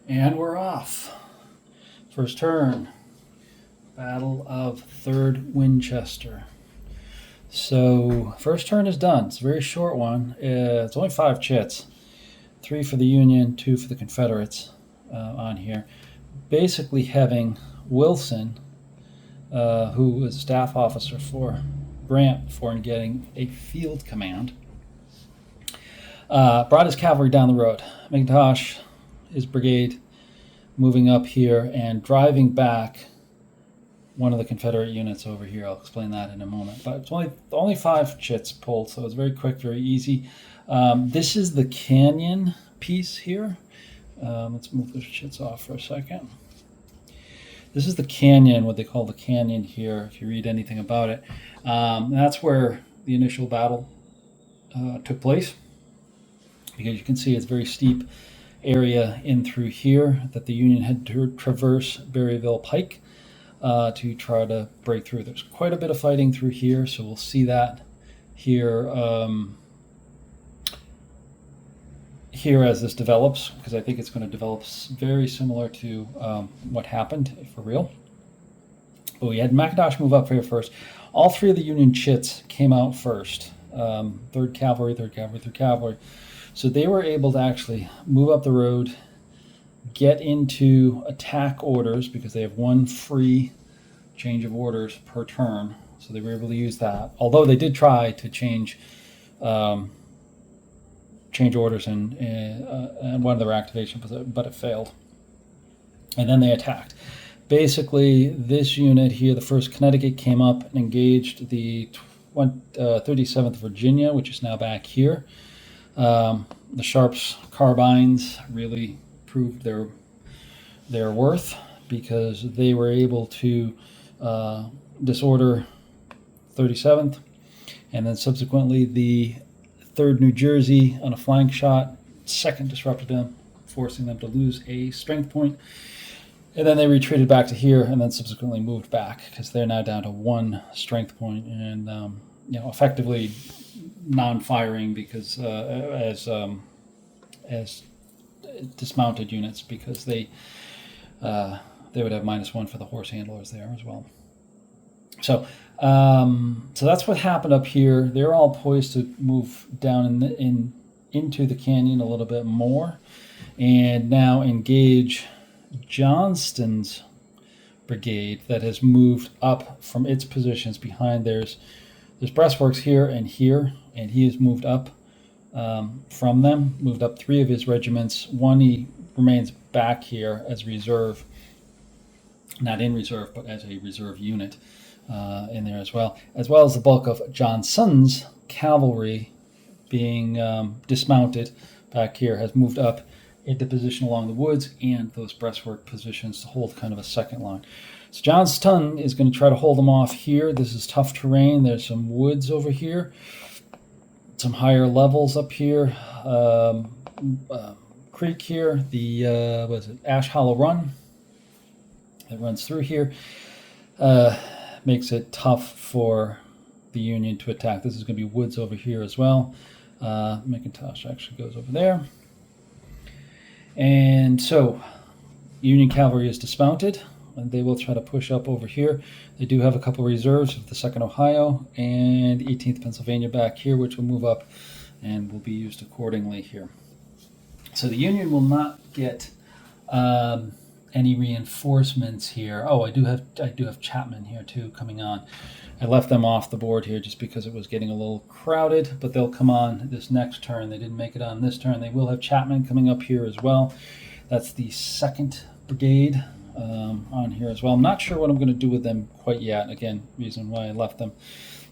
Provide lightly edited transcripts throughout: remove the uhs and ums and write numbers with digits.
And we're off. First turn, Battle of 3rd Winchester. So first turn is done. It's a very short one. It's only 5 chits. 3 for the Union, 2 for the Confederates on here. Basically having Wilson, who was staff officer for Grant before getting a field command, brought his cavalry down the road. McIntosh, his brigade, moving up here and driving back one of the Confederate units over here. I'll explain that in a moment. But it's only 5 chits pulled, so it's very quick, very easy. This is the canyon piece here. Let's move those chits off for a second. This is the canyon, what they call the canyon here, if you read anything about it. That's where the initial battle took place, because you can see it's very steep area in through here that the Union had to traverse Berryville Pike to try to break through. There's quite a bit of fighting through here, so we'll see that here here as this develops, because I think it's going to develop very similar to what happened for real. But we had McIntosh move up here first. All 3 of the Union chits came out first. 3rd Cavalry, 3rd Cavalry, 3rd Cavalry. So they were able to actually move up the road, get into attack orders, because they have 1 free change of orders per turn. So they were able to use that. Although they did try to change orders in one of their activations, but it failed. And then they attacked. Basically, this unit here, the 1st Connecticut, came up and engaged the 37th Virginia, which is now back here. The Sharps carbines really proved their worth, because they were able to disorder 37th, and then subsequently the 3rd New Jersey on a flank shot, 2nd disrupted them, forcing them to lose a strength point. And then they retreated back to here, and then subsequently moved back, because they're now down to 1 strength point, and effectively non-firing, because as dismounted units, because they would have -1 for the horse handlers there as well. So that's what happened up here. They're all poised to move down into the canyon a little bit more, and now engage Johnston's brigade that has moved up from its positions behind. There's breastworks here, and he has moved up from them, moved up 3 of his regiments. 1 he remains back here as reserve, not in reserve, but as a reserve unit in there as well as the bulk of Johnson's cavalry being dismounted back here, has moved up into position along the woods and those breastwork positions to hold kind of a second line. So Johnston is going to try to hold them off here. This is tough terrain. There's some woods over here, some higher levels up here, creek here, the Ash Hollow Run that runs through here, makes it tough for the Union to attack. This is going to be woods over here as well. McIntosh actually goes over there. And so Union cavalry is dismounted, and they will try to push up over here. They do have a couple reserves of the 2nd Ohio and 18th Pennsylvania back here, which will move up and will be used accordingly here. So the Union will not get any reinforcements here. Oh, I do have Chapman here too coming on. I left them off the board here just because it was getting a little crowded, but they'll come on this next turn. They didn't make it on this turn. They will have Chapman coming up here as well. That's the 2nd Brigade on here as well. I'm not sure what I'm going to do with them quite yet. Again, reason why I left them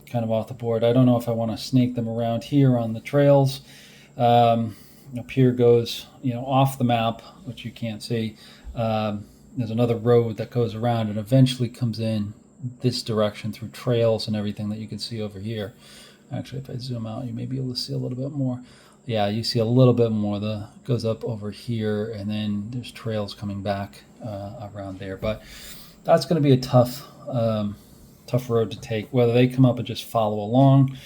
kind of off the board. I don't know if I want to snake them around here on the trails. Up here goes, off the map, which you can't see. There's another road that goes around and eventually comes in this direction through trails and everything that you can see over here. Actually, if I zoom out, you may be able to see a little bit more. Yeah, you see a little bit more. Goes up over here, and then there's trails coming back around there. But that's going to be a tough road to take. Whether they come up and just follow along,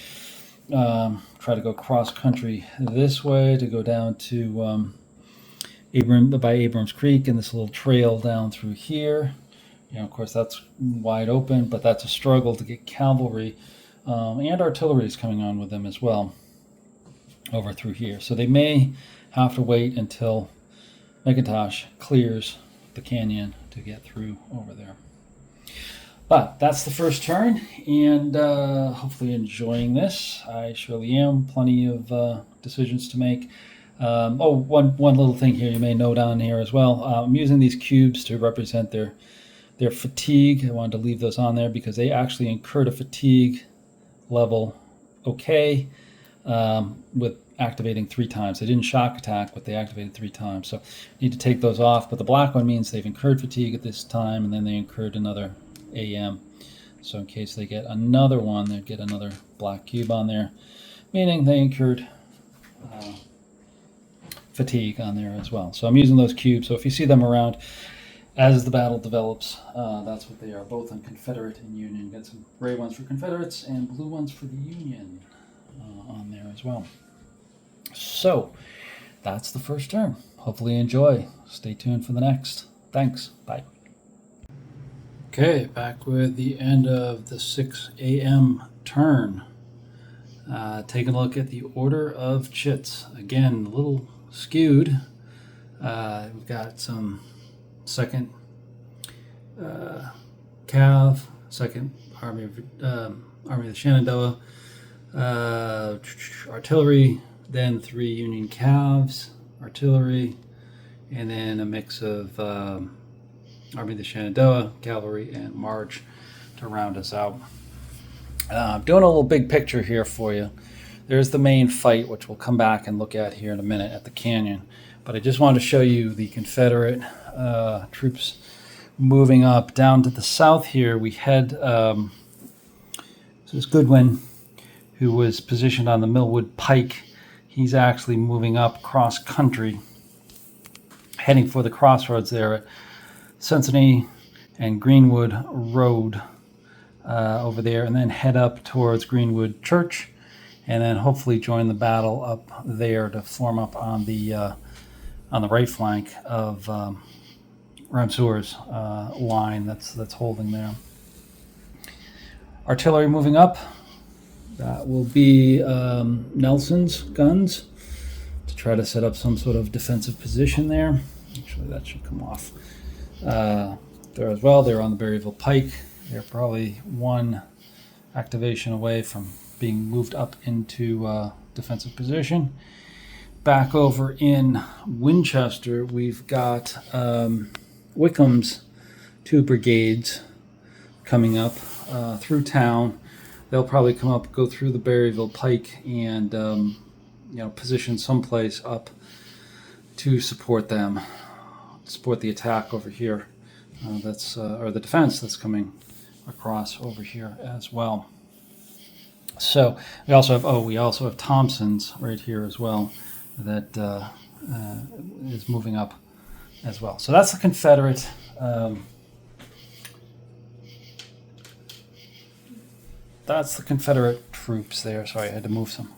try to go cross country this way to go down to by Abrams Creek and this little trail down through here. Of course, that's wide open, but that's a struggle to get cavalry and artillery is coming on with them as well over through here. So they may have to wait until McIntosh clears the canyon to get through over there. But that's the first turn, and hopefully enjoying this. I surely am. Plenty of decisions to make. One little thing here you may note on here as well. I'm using these cubes to represent their fatigue. I wanted to leave those on there because they actually incurred a fatigue level okay with activating 3 times. They didn't shock attack, but they activated 3 times. So you need to take those off. But the black one means they've incurred fatigue at this time, and then they incurred another AM. So in case they get another one, they get another black cube on there, meaning they incurred fatigue on there as well. So I'm using those cubes. So if you see them around as the battle develops, that's what they are, both on Confederate and Union. Got some gray ones for Confederates and blue ones for the Union on there as well. So that's the first turn. Hopefully you enjoy. Stay tuned for the next. Thanks. Bye. Okay, back with the end of the 6 a.m. turn. Taking a look at the order of chits. Again, a little skewed. We've got some second Cav, second Army of the Shenandoah, artillery, then 3 Union Cavs, artillery, and then a mix of Army of the Shenandoah, cavalry, and March to round us out. Doing a little big picture here for you. There's the main fight, which we'll come back and look at here in a minute at the canyon. But I just wanted to show you the Confederate troops moving up. Down to the south here, we had this is Goodwin, who was positioned on the Millwood Pike. He's actually moving up cross country, heading for the crossroads there at Cincinnati and Greenwood Road over there, and then head up towards Greenwood Church, and then hopefully join the battle up there to form up on the right flank of Ramseur's line that's holding there. Artillery moving up. That will be Nelson's guns to try to set up some sort of defensive position there. Actually, that should come off there as well. They're on the Berryville Pike. They're probably 1 activation away from being moved up into defensive position. Back over in Winchester, we've got Wickham's 2 brigades coming up through town. They'll probably come up, go through the Berryville Pike, and position someplace up to support them, support the attack over here. Or the defense that's coming across over here as well. So we also have Thompson's right here as well that is moving up as well. So that's the Confederate. That's the Confederate troops there. Sorry, I had to move some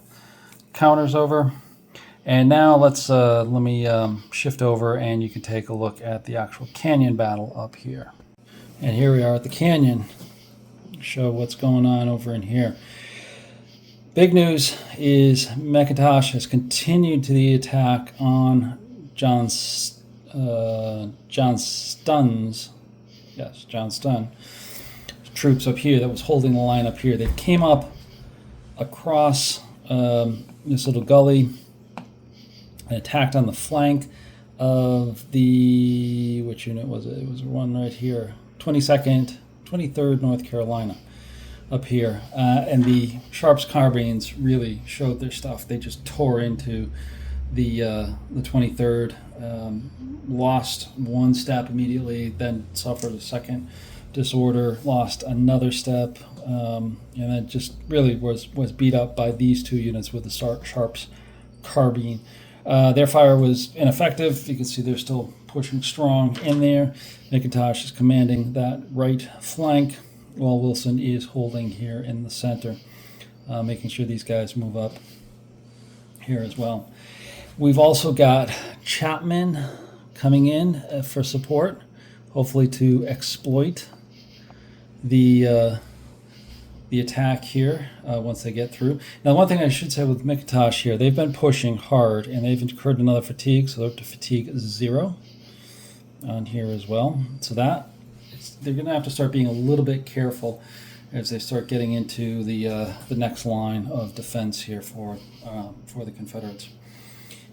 counters over. And now let me shift over, and you can take a look at the actual canyon battle up here. And here we are at the canyon. Show what's going on over in here. Big news is McIntosh has continued to the attack on John Stunn's troops up here that was holding the line up here. They came up across this little gully and attacked on the flank of the, which unit was it? It was one right here, 23rd North Carolina up here. And the Sharps carbines really showed their stuff. They just tore into the 23rd, lost 1 step immediately, then suffered a second disorder, lost another step, and then just really was beat up by these 2 units with the Sharps carbine. Their fire was ineffective. You can see they're still pushing strong in there. McIntosh is commanding that right flank, while Wilson is holding here in the center, making sure these guys move up here as well. We've also got Chapman coming in for support, hopefully to exploit the attack here once they get through. Now, one thing I should say with McIntosh here, they've been pushing hard, and they've incurred another fatigue, so they're up to fatigue 0 on here as well. So that they're going to have to start being a little bit careful as they start getting into the next line of defense here for the Confederates.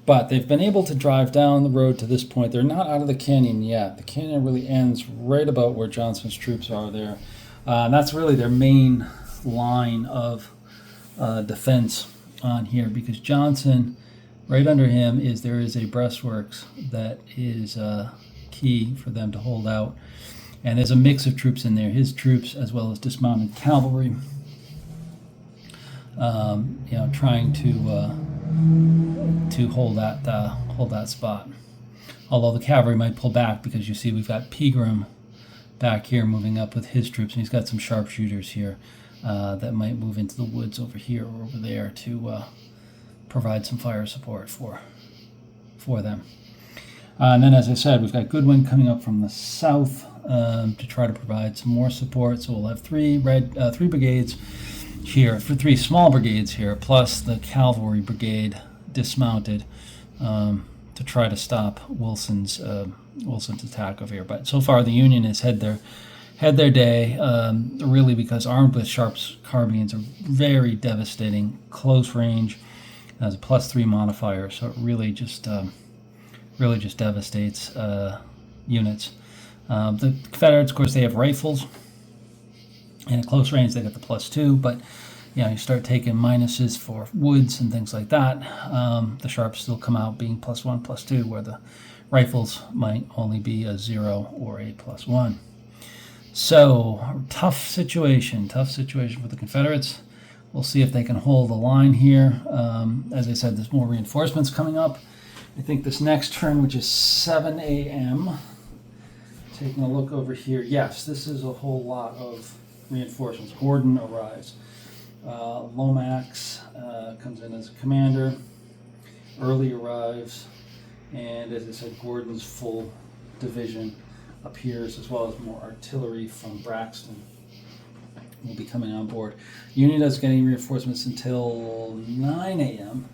But they've been able to drive down the road to this point. They're not out of the canyon yet. The canyon really ends right about where Johnson's troops are there. That's really their main line of defense on here, because Johnson, right under him, there is a breastworks that is key for them to hold out. And there's a mix of troops in there, his troops as well as dismounted cavalry, trying to hold that spot. Although the cavalry might pull back, because you see we've got Pegram back here moving up with his troops, and he's got some sharpshooters here that might move into the woods over here or over there to provide some fire support for them. And then, as I said, we've got Goodwin coming up from the south to try to provide some more support. So we'll have three brigades here, for 3 small brigades here, plus the cavalry brigade dismounted to try to stop Wilson's attack over here. But so far, the Union has had their day, really, because armed with sharp carbines are very devastating, close range, has a +3 modifier, so it really just devastates units. The Confederates, of course, they have rifles, and at close range they get the +2, but you start taking minuses for woods and things like that. The sharps still come out being +1, +2, where the rifles might only be a 0 or a +1. So, tough situation for the Confederates. We'll see if they can hold the line here. As I said, there's more reinforcements coming up. I think this next turn, which is 7 a.m., taking a look over here, yes, this is a whole lot of reinforcements. Gordon arrives. Lomax comes in as a commander. Early arrives. And as I said, Gordon's full division appears, as well as more artillery from Braxton will be coming on board. Union doesn't get any reinforcements until 9 a.m.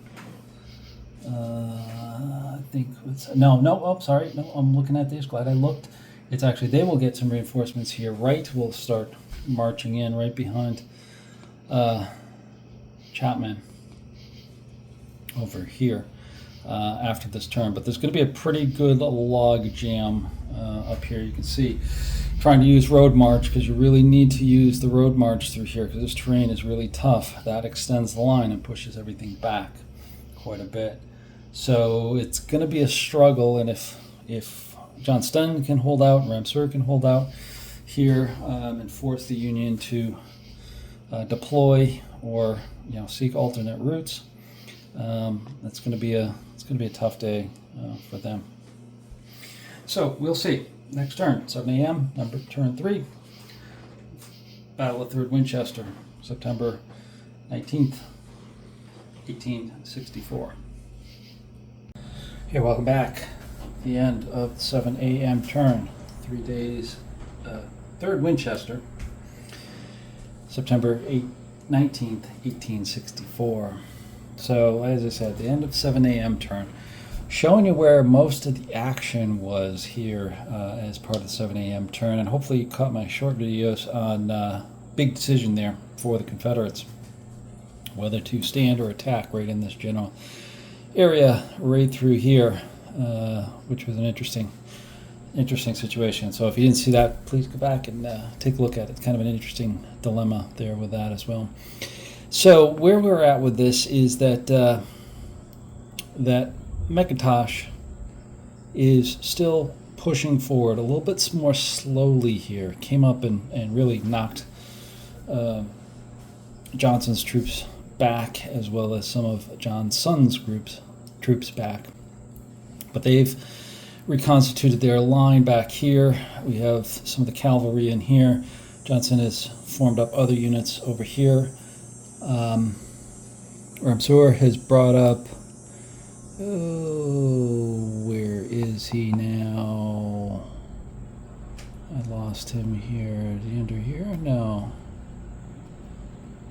I think I'm looking at this. Glad I looked. It's actually, they will get some reinforcements here. Wright will start marching in right behind Chapman over here after this turn. But there's going to be a pretty good log jam up here. You can see trying to use road march, because you really need to use the road march through here, because this terrain is really tough. That extends the line and pushes everything back quite a bit. So it's going to be a struggle, and if Johnston can hold out and Ramseur can hold out here and force the Union to deploy or seek alternate routes, that's going to be a tough day for them. So we'll see. Next turn, 7 a.m., turn 3. Battle of 3rd Winchester, September 19th, 1864. Hey, welcome back. The end of the 7 a.m. turn. 3 days, 3rd Winchester, September 19th, 1864. So, as I said, the end of 7 a.m. turn. Showing you where most of the action was here as part of the 7 a.m. turn. And hopefully you caught my short videos on big decision there for the Confederates, whether to stand or attack right in this general area right through here, which was an interesting situation. So if you didn't see that, please go back and take a look at it. It's kind of an interesting dilemma there with that as well. So where we're at with this is that that McIntosh is still pushing forward a little bit more slowly here. Came up and really knocked Johnson's troops back, as well as some of Johnson's troops back. But they've reconstituted their line back here. We have some of the cavalry in here. Johnson has formed up other units over here. Ramseur has brought up, where is is he now? I lost him here. Is he under here? No.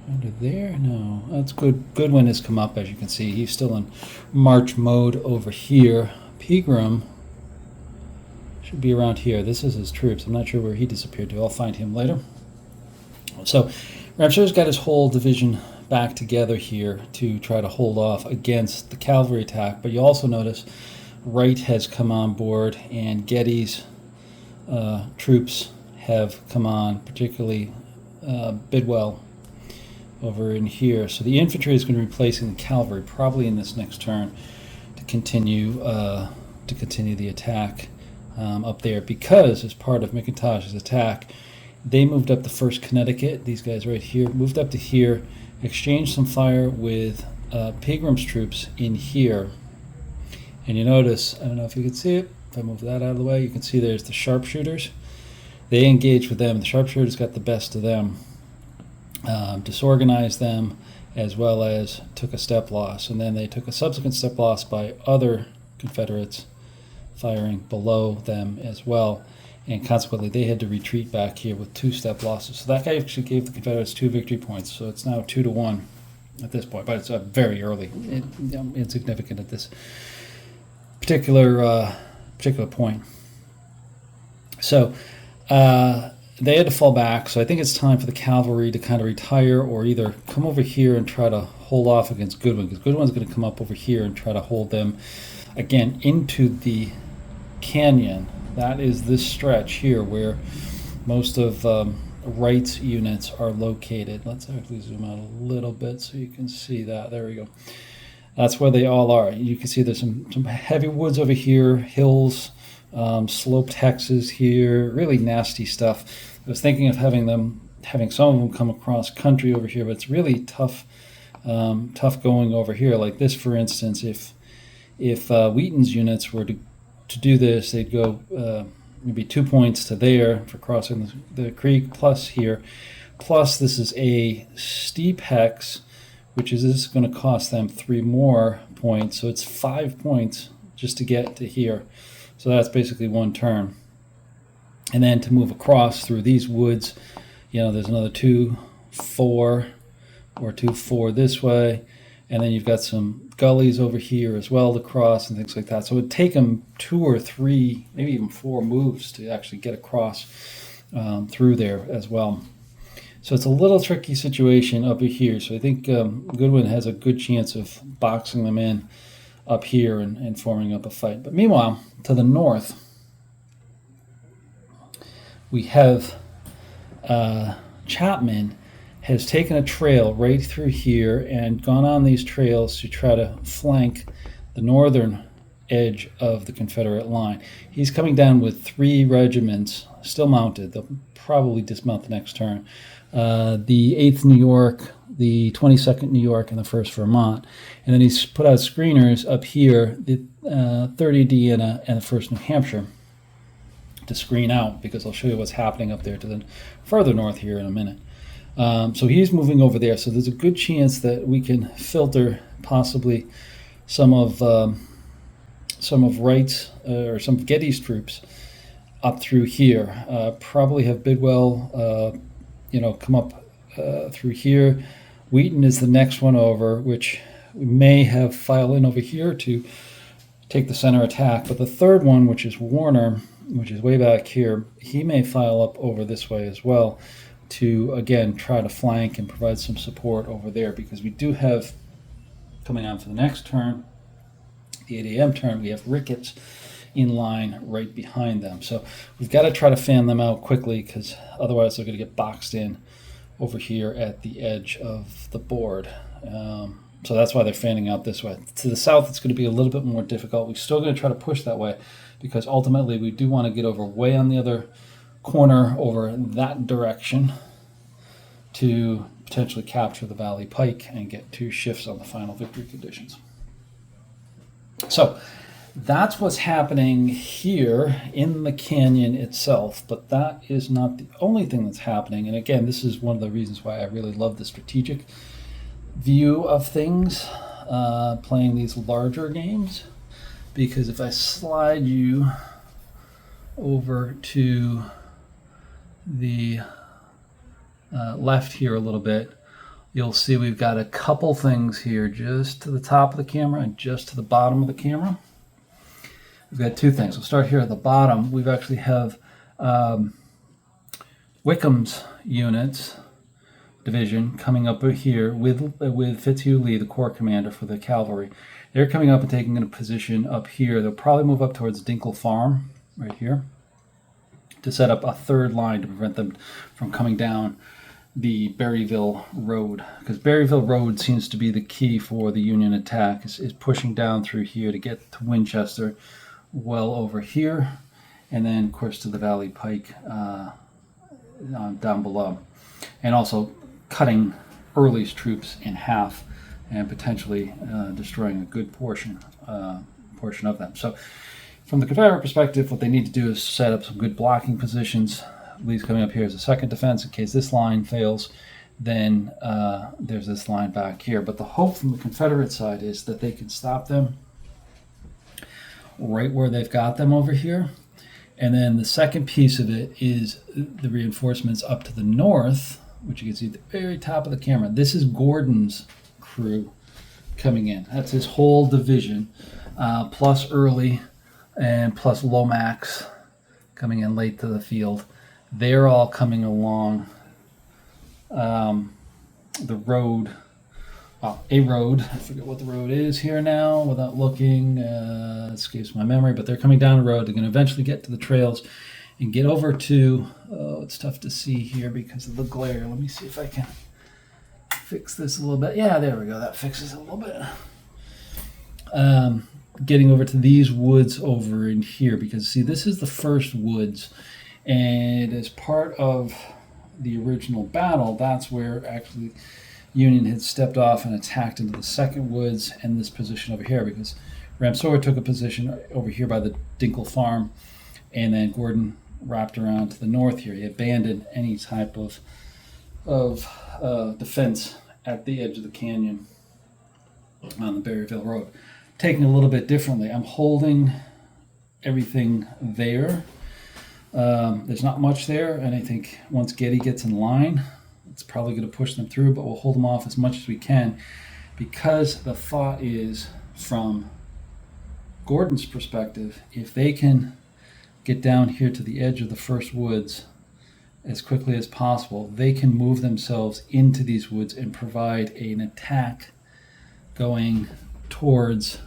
Under there? No. That's good. Goodwin has come up, as you can see. He's still in march mode over here. Pegram should be around here. This is his troops. I'm not sure where he disappeared to. I'll find him later. So Ramseur's got his whole division back together here to try to hold off against the cavalry attack. But you also notice Wright has come on board, and Getty's troops have come on, particularly Bidwell over in here. So the infantry is going to be replacing the cavalry probably in this next turn to continue the attack up there, because as part of McIntosh's attack, they moved up to 1st Connecticut. These guys right here moved up to here, exchanged some fire with Pegram's troops in here. And you notice, I don't know if you can see it, if I move that out of the way, you can see there's the sharpshooters. They engaged with them. The sharpshooters got the best of them, disorganized them, as well as took a step loss. And then they took a subsequent step loss by other Confederates firing below them as well. And consequently, they had to retreat back here with 2 step losses. So that guy actually gave the Confederates 2 victory points. So it's now 2-1 at this point, but it's very early, insignificant at this particular point. So they had to fall back. So I think it's time for the cavalry to kind of retire, or either come over here and try to hold off against Goodwin, because Goodwin's going to come up over here and try to hold them again into the canyon. That is this stretch here where most of Wright's units are located. Let's actually zoom out a little bit so you can see that. There we go. That's where they all are. You can see there's some heavy woods over here, hills, sloped hexes here, really nasty stuff. I was thinking of having some of them come across country over here, but it's really tough going over here. Like this, for instance, if Wheaton's units were to do this, they'd go maybe 2 points to there for crossing the creek, plus here. Plus this is a steep hex, which is going to cost them 3 more points. So it's 5 points just to get to here. So that's basically 1 turn. And then to move across through these woods, there's another 2, 4, or 2, 4 this way. And then you've got some gullies over here as well to cross and things like that. So it would take them 2 or 3, maybe even 4 moves to actually get across through there as well. So it's a little tricky situation up here. So I think Goodwin has a good chance of boxing them in up here and forming up a fight. But meanwhile, to the north, we have Chapman has taken a trail right through here and gone on these trails to try to flank the northern edge of the Confederate line. He's coming down with 3 regiments still mounted. They'll probably dismount the next turn. The 8th New York, the 22nd New York, and the 1st Vermont. And then he's put out screeners up here, the 3rd Indiana and the 1st New Hampshire, to screen out, because I'll show you what's happening up there to the further north here in a minute. So he's moving over there. So there's a good chance that we can filter possibly some of Wright's or some of Getty's troops up through here. Probably have Bidwell, come up through here. Wheaton is the next one over, which we may have file in over here to take the center attack. But the third one, which is Warner, which is way back here, he may file up over this way as well, to again try to flank and provide some support over there, because we do have, coming on for the next turn, the 8 a.m. turn, we have Ricketts in line right behind them. So we've got to try to fan them out quickly, because otherwise they're going to get boxed in over here at the edge of the board. So that's why they're fanning out this way. To the south, it's going to be a little bit more difficult. We're still going to try to push that way, because ultimately we do want to get over way on the other corner over that direction to potentially capture the Valley Pike and get 2 shifts on the final victory conditions. So that's what's happening here in the canyon itself, but that is not the only thing that's happening. And again, this is one of the reasons why I really love the strategic view of things, playing these larger games, because if I slide you over to the left here a little bit, you'll see we've got a couple things here just to the top of the camera and just to the bottom of the camera. We've got two things. We'll start here at the bottom. We've actually have Wickham's units division coming up here with Fitzhugh Lee, the corps commander for the cavalry. They're coming up and taking a position up here. They'll probably move up towards Dinkle Farm right here to set up a third line to prevent them from coming down the Berryville Road, because Berryville Road seems to be the key for the Union attack, is pushing down through here to get to Winchester, well over here, and then of course to the Valley Pike down below, and also cutting Early's troops in half and potentially destroying a good portion of them. So from the Confederate perspective, what they need to do is set up some good blocking positions. Lee's coming up here as a second defense in case this line fails. Then there's this line back here. But the hope from the Confederate side is that they can stop them right where they've got them over here. And then the second piece of it is the reinforcements up to the north, which you can see at the very top of the camera. This is Gordon's crew coming in. That's his whole division, plus Early and plus Lomax coming in late to the field. They're all coming along the road, a road. I forget what the road is here now without looking. Escapes my memory, but they're coming down the road. They're going to eventually get to the trails and get over to, it's tough to see here because of the glare. Let me see if I can fix this a little bit. Yeah, there we go. That fixes it a little bit. Getting over to these woods over in here, because see, this is the first woods. And as part of the original battle, that's where actually Union had stepped off and attacked into the second woods and this position over here, because Ramseur took a position over here by the Dinkle Farm, and then Gordon wrapped around to the north here. He abandoned any type of defense at the edge of the canyon on the Berryville Road. Taking a little bit differently, I'm holding everything there. There's not much there, and I think once Getty gets in line, it's probably going to push them through, but we'll hold them off as much as we can, because the thought is, from Gordon's perspective, if they can get down here to the edge of the first woods as quickly as possible, they can move themselves into these woods and provide an attack going towards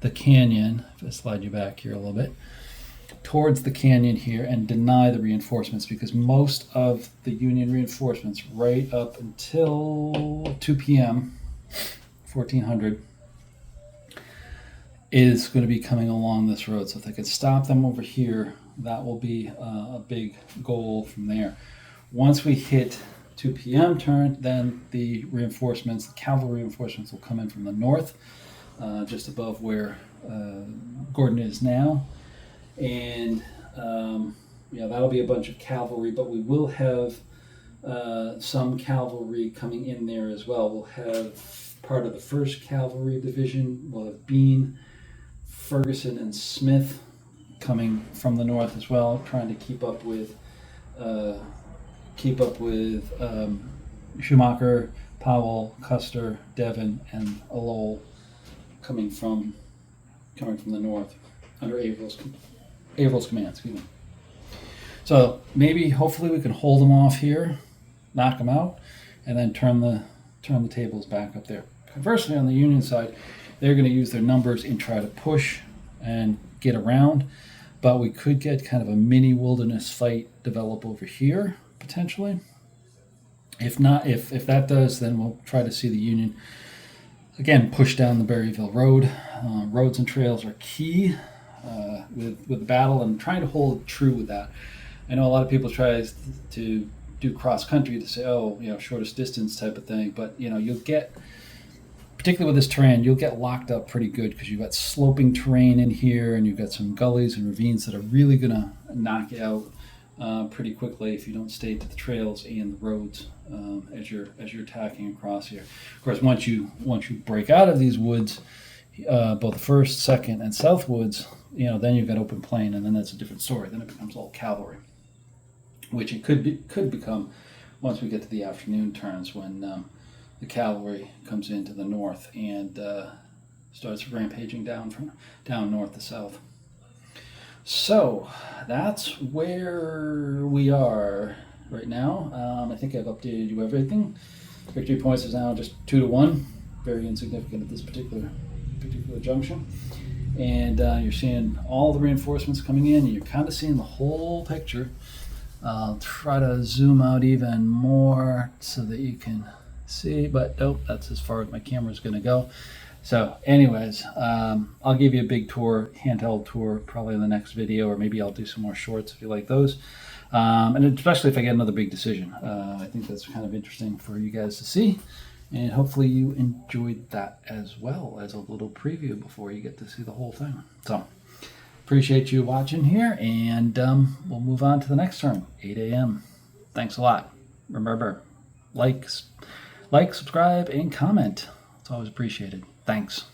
the canyon. If I slide you back here a little bit, towards the canyon here, and deny the reinforcements, because most of the Union reinforcements right up until 2 p.m. 1400 is going to be coming along this road. So if they could stop them over here, that will be a big goal from there. Once we hit 2 p.m. turn, then the reinforcements, the cavalry reinforcements, will come in from the north, just above where Gordon is now. And that'll be a bunch of cavalry, but we will have some cavalry coming in there as well. We'll have part of the 1st Cavalry Division. We'll have Bean, Ferguson, and Smith coming from the north as well, trying to keep up with Schumacher, Powell, Custer, Devon, and Lowell coming from the north under Averill's command. Excuse me. So maybe, hopefully, we can hold them off here, knock them out, and then turn the tables back up there. Conversely, on the Union side, they're going to use their numbers and try to push and get around, but we could get kind of a mini wilderness fight develop over here potentially. If not, if that does, then we'll try to see the Union again push down the Berryville Road. Roads and trails are key with the battle, and trying to hold true with that. I know a lot of people try to do cross country to say, shortest distance type of thing, but you'll get, particularly with this terrain, you'll get locked up pretty good, because you've got sloping terrain in here, and you've got some gullies and ravines that are really going to knock you out pretty quickly if you don't stay to the trails and the roads as you're attacking across here. Of course, once you break out of these woods both the 1st, 2nd, and South Woods, then you've got open plain, and then that's a different story. Then it becomes all cavalry, which it could become once we get to the afternoon turns when the cavalry comes into the north and starts rampaging down north to south. So that's where we are right now. I think I've updated you everything. Victory points is now just 2-1, very insignificant at this particular junction. And you're seeing all the reinforcements coming in, and you're kind of seeing the whole picture. I'll try to zoom out even more so that you can see, but nope, that's as far as my camera's going to go. So anyways, I'll give you a big tour, handheld tour, probably in the next video, or maybe I'll do some more shorts if you like those. And especially if I get another big decision. I think that's kind of interesting for you guys to see. And hopefully you enjoyed that as well as a little preview before you get to see the whole thing. So appreciate you watching here, and we'll move on to the next turn, 8 a.m. Thanks a lot. Remember, like, subscribe, and comment. It's always appreciated. Thanks.